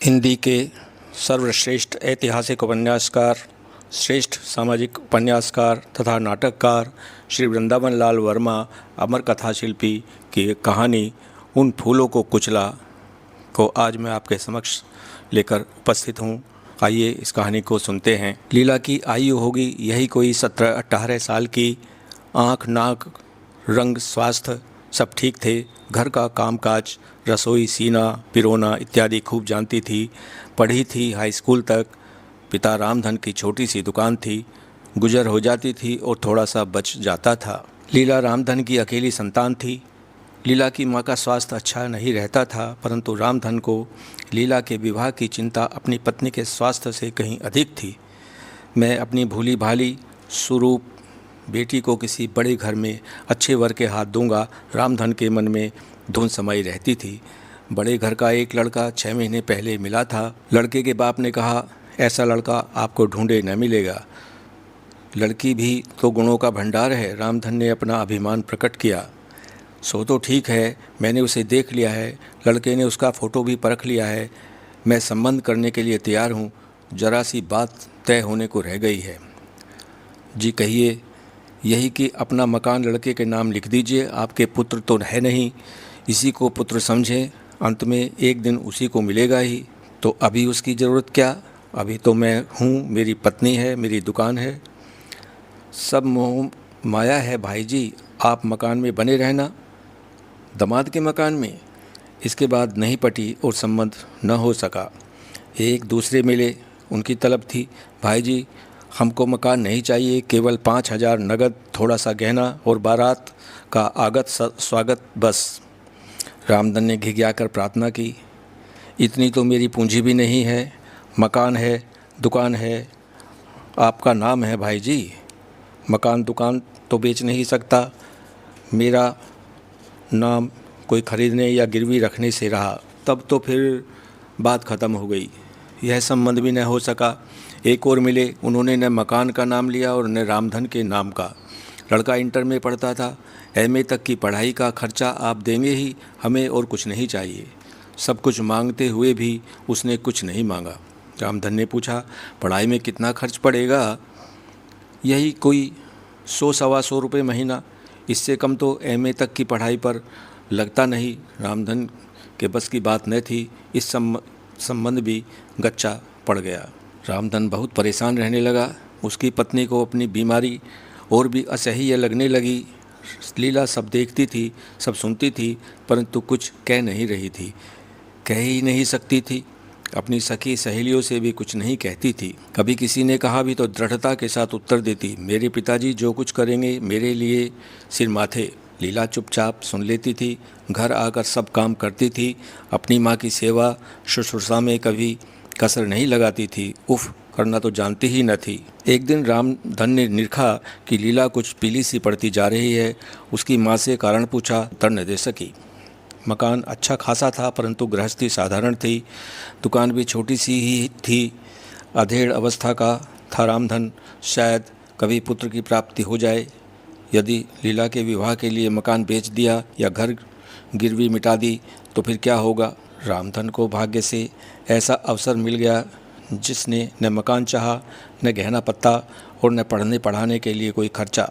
हिंदी के सर्वश्रेष्ठ ऐतिहासिक उपन्यासकार, श्रेष्ठ सामाजिक उपन्यासकार तथा नाटककार श्री वृंदावन लाल वर्मा अमर कथा शिल्पी की एक कहानी उन फूलों को कुचला को आज मैं आपके समक्ष लेकर उपस्थित हूँ। आइए इस कहानी को सुनते हैं। लीला की आयु होगी यही कोई 17-18 साल की। आँख, नाक, रंग, स्वास्थ्य सब ठीक थे। घर का कामकाज, रसोई, सीना, पिरोना इत्यादि खूब जानती थी। पढ़ी थी हाई स्कूल तक। पिता रामधन की छोटी सी दुकान थी, गुजर हो जाती थी और थोड़ा सा बच जाता था। लीला रामधन की अकेली संतान थी। लीला की माँ का स्वास्थ्य अच्छा नहीं रहता था, परंतु रामधन को लीला के विवाह की चिंता अपनी पत्नी के स्वास्थ्य से कहीं अधिक थी। मैं अपनी भूली भाली स्वरूप बेटी को किसी बड़े घर में अच्छे वर के हाथ दूंगा, रामधन के मन में धुन समाई रहती थी। बड़े घर का एक लड़का 6 महीने पहले मिला था। लड़के के बाप ने कहा, ऐसा लड़का आपको ढूंढे न मिलेगा। लड़की भी तो गुणों का भंडार है। रामधन ने अपना अभिमान प्रकट किया। सो तो ठीक है, मैंने उसे देख लिया है। लड़के ने उसका फ़ोटो भी परख लिया है। मैं संबंध करने के लिए तैयार हूँ। जरा सी बात तय होने को रह गई है। जी कहिए। यही कि अपना मकान लड़के के नाम लिख दीजिए। आपके पुत्र तो है नहीं, इसी को पुत्र समझें। अंत में एक दिन उसी को मिलेगा ही। तो अभी उसकी ज़रूरत क्या? अभी तो मैं हूँ, मेरी पत्नी है, मेरी दुकान है। सब मोह माया है भाई जी। आप मकान में बने रहना। दामाद के मकान में? इसके बाद नहीं पटी और संबंध न हो सका। एक दूसरे मिले, उनकी तलब थी, भाई जी हमको मकान नहीं चाहिए, केवल 5,000 नगद, थोड़ा सा गहना और बारात का आगत स्वागत बस। रामधन ने घिघियाकर प्रार्थना की, इतनी तो मेरी पूंजी भी नहीं है। मकान है, दुकान है, आपका नाम है भाई जी। मकान दुकान तो बेच नहीं सकता। मेरा नाम कोई खरीदने या गिरवी रखने से रहा। तब तो फिर बात ख़त्म हो गई। यह संबंध भी न हो सका। एक और मिले, उन्होंने न मकान का नाम लिया और न रामधन के नाम का। लड़का इंटर में पढ़ता था। एमए तक की पढ़ाई का खर्चा आप देंगे ही, हमें और कुछ नहीं चाहिए। सब कुछ मांगते हुए भी उसने कुछ नहीं मांगा। रामधन ने पूछा, पढ़ाई में कितना खर्च पड़ेगा? यही कोई 100-125 रुपये महीना। इससे कम तो एमए तक की पढ़ाई पर लगता नहीं। रामधन के बस की बात न थी। इस संबंध भी गच्चा पड़ गया। रामधन बहुत परेशान रहने लगा। उसकी पत्नी को अपनी बीमारी और भी असह्य लगने लगी। लीला सब देखती थी, सब सुनती थी, परंतु कुछ कह नहीं रही थी, कह ही नहीं सकती थी। अपनी सखी सहेलियों से भी कुछ नहीं कहती थी। कभी किसी ने कहा भी तो दृढ़ता के साथ उत्तर देती, मेरे पिताजी जो कुछ करेंगे मेरे लिए सिर माथे। लीला चुपचाप सुन लेती थी। घर आकर सब काम करती थी। अपनी माँ की सेवा शुश्रूषा में कभी कसर नहीं लगाती थी। उफ करना तो जानती ही न थी। एक दिन रामधन ने निरखा कि लीला कुछ पीली सी पड़ती जा रही है। उसकी माँ से कारण पूछा, उत्तर न दे सकी। मकान अच्छा खासा था, परंतु गृहस्थी साधारण थी। दुकान भी छोटी सी ही थी। अधेड़ अवस्था का था रामधन। शायद कभी पुत्र की प्राप्ति हो जाए। यदि लीला के विवाह के लिए मकान बेच दिया या घर गिरवी मिटा दी तो फिर क्या होगा? रामधन को भाग्य से ऐसा अवसर मिल गया जिसने न मकान चाहा, न गहना पत्ता और न पढ़ने पढ़ाने के लिए कोई खर्चा।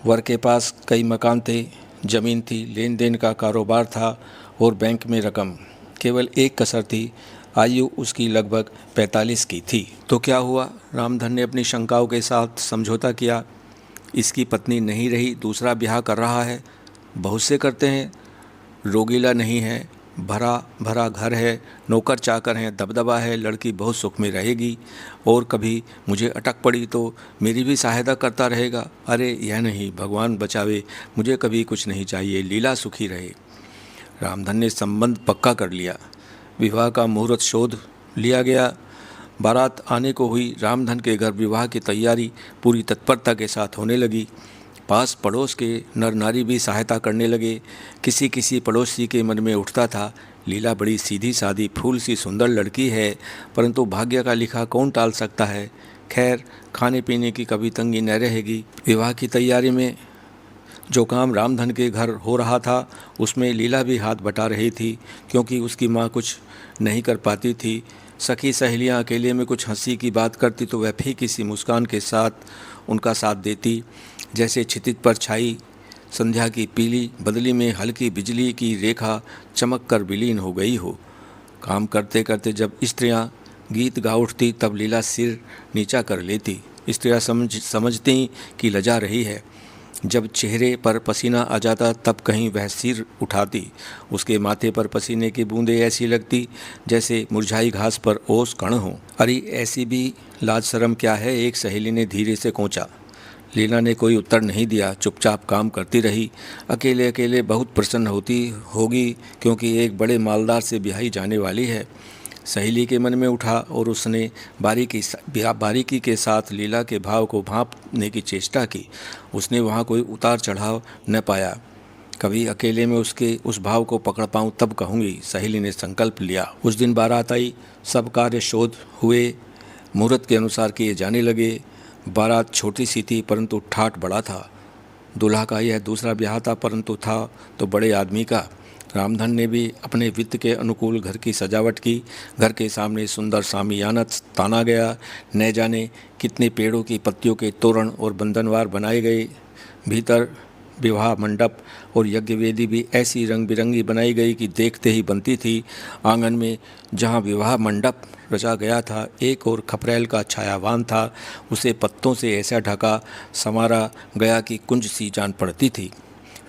वर के पास कई मकान थे, ज़मीन थी, लेन देन का कारोबार था और बैंक में रकम। केवल एक कसर थी, आयु उसकी लगभग 45 की थी। तो क्या हुआ? रामधन ने अपनी शंकाओं के साथ समझौता किया। इसकी पत्नी नहीं रही, दूसरा ब्याह कर रहा है। बहुत से करते हैं। रोगीला नहीं है, भरा भरा घर है, नौकर चाकर हैं, दबदबा है, लड़की बहुत सुख में रहेगी। और कभी मुझे अटक पड़ी तो मेरी भी सहायता करता रहेगा। अरे यह नहीं, भगवान बचावे, मुझे कभी कुछ नहीं चाहिए, लीला सुखी रहे। रामधन ने संबंध पक्का कर लिया। विवाह का मुहूर्त शोध लिया गया। बारात आने को हुई। रामधन के घर विवाह की तैयारी पूरी तत्परता के साथ होने लगी। पास पड़ोस के नर नारी भी सहायता करने लगे। किसी किसी पड़ोसी के मन में उठता था, लीला बड़ी सीधी सादी फूल सी सुंदर लड़की है, परंतु भाग्य का लिखा कौन टाल सकता है। खैर, खाने पीने की कभी तंगी न रहेगी। विवाह की तैयारी में जो काम रामधन के घर हो रहा था उसमें लीला भी हाथ बटा रही थी, क्योंकि उसकी माँ कुछ नहीं कर पाती थी। सखी सहेलियाँ अकेले में कुछ हंसी की बात करती तो वह फीकी सी मुस्कान के साथ उनका साथ देती। जैसे क्षितिज पर छाई संध्या की पीली बदली में हल्की बिजली की रेखा चमक कर विलीन हो गई हो। काम करते करते जब स्त्रियां गीत गा उठती तब लीला सिर नीचा कर लेती। स्त्रियां समझती कि लजा रही है। जब चेहरे पर पसीना आ जाता तब कहीं वह सिर उठाती। उसके माथे पर पसीने की बूंदें ऐसी लगती जैसे मुरझाई घास पर ओस कण हो। अरे ऐसी भी लाज शर्म क्या है, एक सहेली ने धीरे से कोंचा। लीला ने कोई उत्तर नहीं दिया, चुपचाप काम करती रही। अकेले अकेले बहुत प्रसन्न होती होगी, क्योंकि एक बड़े मालदार से ब्याही जाने वाली है। सहेली के मन में उठा और उसने बारीकी के साथ लीला के भाव को भांपने की चेष्टा की। उसने वहाँ कोई उतार चढ़ाव न पाया। कभी अकेले में उसके उस भाव को पकड़ पाऊँ तब कहूँगी, सहेली ने संकल्प लिया। उस दिन बारात आई, सब कार्य शोध हुए, मुहूर्त के अनुसार किए जाने लगे। बारात छोटी सी थी परंतु ठाठ बड़ा था। दूल्हा का यह दूसरा ब्याह था, परंतु था तो बड़े आदमी का। रामधन ने भी अपने वित्त के अनुकूल घर की सजावट की। घर के सामने सुंदर शामियाना ताना गया। न जाने कितने पेड़ों की पत्तियों के तोरण और बंधनवार बनाए गए। भीतर विवाह मंडप और यज्ञ वेदी भी ऐसी रंग बिरंगी बनाई गई कि देखते ही बनती थी। आंगन में जहाँ विवाह मंडप रचा गया था, एक और खपरेल का छायावान था। उसे पत्तों से ऐसा ढका संवारा गया कि कुंज सी जान पड़ती थी।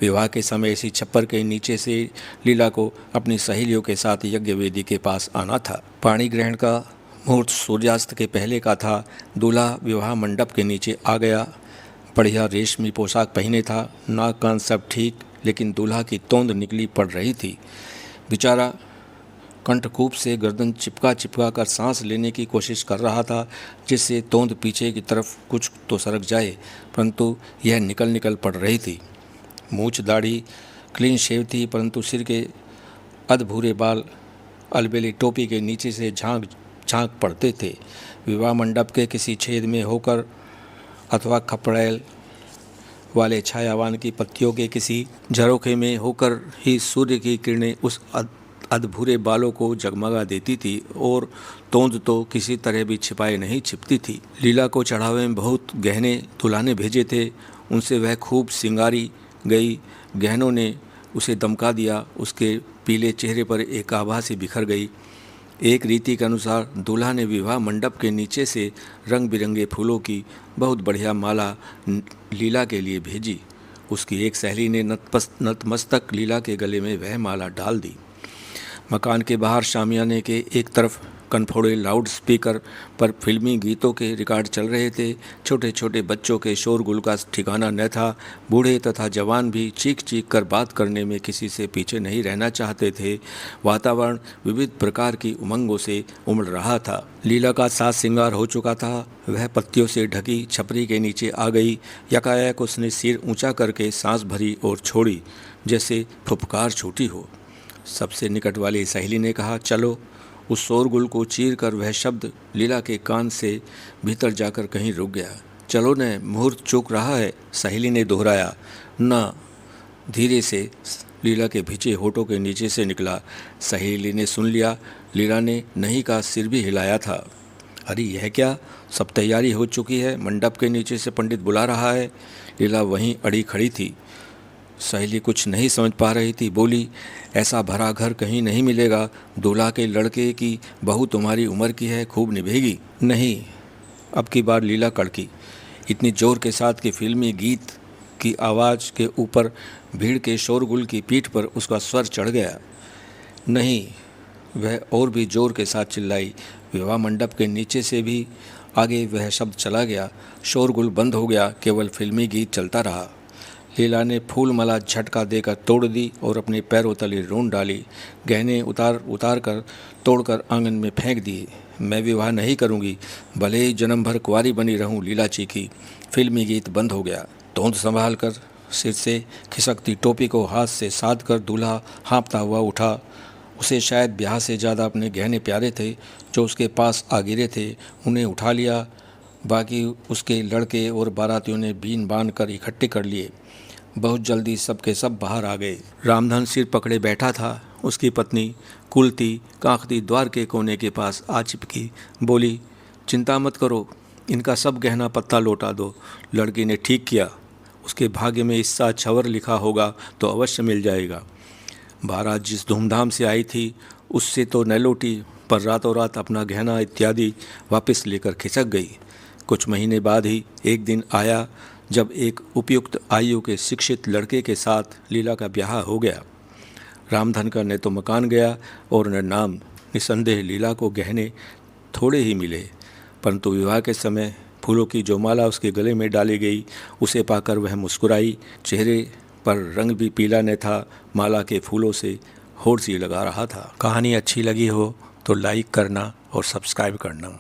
विवाह के समय इसी छप्पर के नीचे से लीला को अपनी सहेलियों के साथ यज्ञ वेदी के पास आना था। पाणी ग्रहण का मुहूर्त सूर्यास्त के पहले का था। दूल्हा विवाह मंडप के नीचे आ गया। बढ़िया रेशमी पोशाक पहने था, नाक कान सब ठीक, लेकिन दूल्हा की तोंद निकली पड़ रही थी। बेचारा कंठकूप से गर्दन चिपका कर सांस लेने की कोशिश कर रहा था, जिससे तोंद पीछे की तरफ कुछ तो सरक जाए, परंतु यह निकल पड़ रही थी। मूछ दाढ़ी क्लीन शेव थी, परंतु सिर के अधभूरे बाल अलबेली टोपी के नीचे से झांक पड़ते थे। विवाह मंडप के किसी छेद में होकर अथवा खपड़ैल वाले छायावान की पत्तियों के किसी झरोखे में होकर ही सूर्य की किरणें उस अधभूरे बालों को जगमगा देती थी, और तोंद तो किसी तरह भी छिपाए नहीं छिपती थी। लीला को चढ़ावे में बहुत गहने दुल्हा ने भेजे थे, उनसे वह खूब सिंगारी गई। गहनों ने उसे दमका दिया। उसके पीले चेहरे पर एक आभा सी बिखर गई। एक रीति के अनुसार दूल्हा ने विवाह मंडप के नीचे से रंग बिरंगे फूलों की बहुत बढ़िया माला लीला के लिए भेजी। उसकी एक सहेली ने नतमस्तक लीला के गले में वह माला डाल दी। मकान के बाहर शामियाने के एक तरफ कनफोड़े लाउड स्पीकर पर फिल्मी गीतों के रिकॉर्ड चल रहे थे। छोटे छोटे बच्चों के शोरगुल का ठिकाना न था। बूढ़े तथा जवान भी चीख कर बात करने में किसी से पीछे नहीं रहना चाहते थे। वातावरण विविध प्रकार की उमंगों से उमड़ रहा था। लीला का साज श्रृंगार हो चुका था। वह पत्तियों से ढकी छपरी के नीचे आ गई। यकायक उसने सिर ऊंचा करके सांस भरी और छोड़ी, जैसे फुफकार छूटी हो। सबसे निकट वाली सहेली ने कहा, चलो। उस शोरगुल को चीर कर वह शब्द लीला के कान से भीतर जाकर कहीं रुक गया। चलो न, मुहूर्त चूक रहा है, सहेली ने दोहराया। ना, धीरे से लीला के भीचे होठों के नीचे से निकला। सहेली ने सुन लिया। लीला ने नहीं का सिर भी हिलाया था। अरे यह क्या, सब तैयारी हो चुकी है, मंडप के नीचे से पंडित बुला रहा है। लीला वहीं अड़ी खड़ी थी। सहेली कुछ नहीं समझ पा रही थी। बोली, ऐसा भरा घर कहीं नहीं मिलेगा। दूल्हा के लड़के की बहू तुम्हारी उम्र की है, खूब निभेगी। नहीं, अब की बार लीला कड़की, इतनी जोर के साथ कि फिल्मी गीत की आवाज़ के ऊपर भीड़ के शोरगुल की पीठ पर उसका स्वर चढ़ गया। नहीं, वह और भी जोर के साथ चिल्लाई। विवाह मंडप के नीचे से भी आगे वह शब्द चला गया। शोरगुल बंद हो गया, केवल फिल्मी गीत चलता रहा। लीला ने फूल माला झटका देकर तोड़ दी और अपने पैरों तले रूंढ डाली। गहने उतार कर तोड़कर आंगन में फेंक दिए। मैं विवाह नहीं करूंगी, भले ही जन्म भर कुंवारी बनी रहूं, लीला चीखी। फिल्मी गीत बंद हो गया। तोंद संभाल कर सिर से खिसकती टोपी को हाथ से साध कर दूल्हा हाँफता हुआ उठा। उसे शायद ब्याह से ज़्यादा अपने गहने प्यारे थे जो उसके पास आ गिरे थे। उन्हें उठा लिया। बाकी उसके लड़के और बारातियों ने बीन बांध कर इकट्ठे कर लिए। बहुत जल्दी सबके सब बाहर आ गए। रामधन सिर पकड़े बैठा था। उसकी पत्नी कुलती कांखती द्वार के कोने के पास आ चिपकी, बोली, चिंता मत करो, इनका सब गहना पत्ता लौटा दो। लड़की ने ठीक किया, उसके भाग्य में इससा छवर लिखा होगा तो अवश्य मिल जाएगा। बारात जिस धूमधाम से आई थी उससे तो न लौटी, पर रातों रात अपना गहना इत्यादि वापस लेकर खिसक गई। कुछ महीने बाद ही एक दिन आया जब एक उपयुक्त आयु के शिक्षित लड़के के साथ लीला का ब्याह हो गया। रामधन का न तो मकान गया और न नाम। निसंदेह लीला को गहने थोड़े ही मिले, परंतु विवाह के समय फूलों की जो माला उसके गले में डाली गई उसे पाकर वह मुस्कुराई। चेहरे पर रंग भी पीला न था, माला के फूलों से होड़ सी लगा रहा था। कहानी अच्छी लगी हो तो लाइक करना और सब्सक्राइब करना।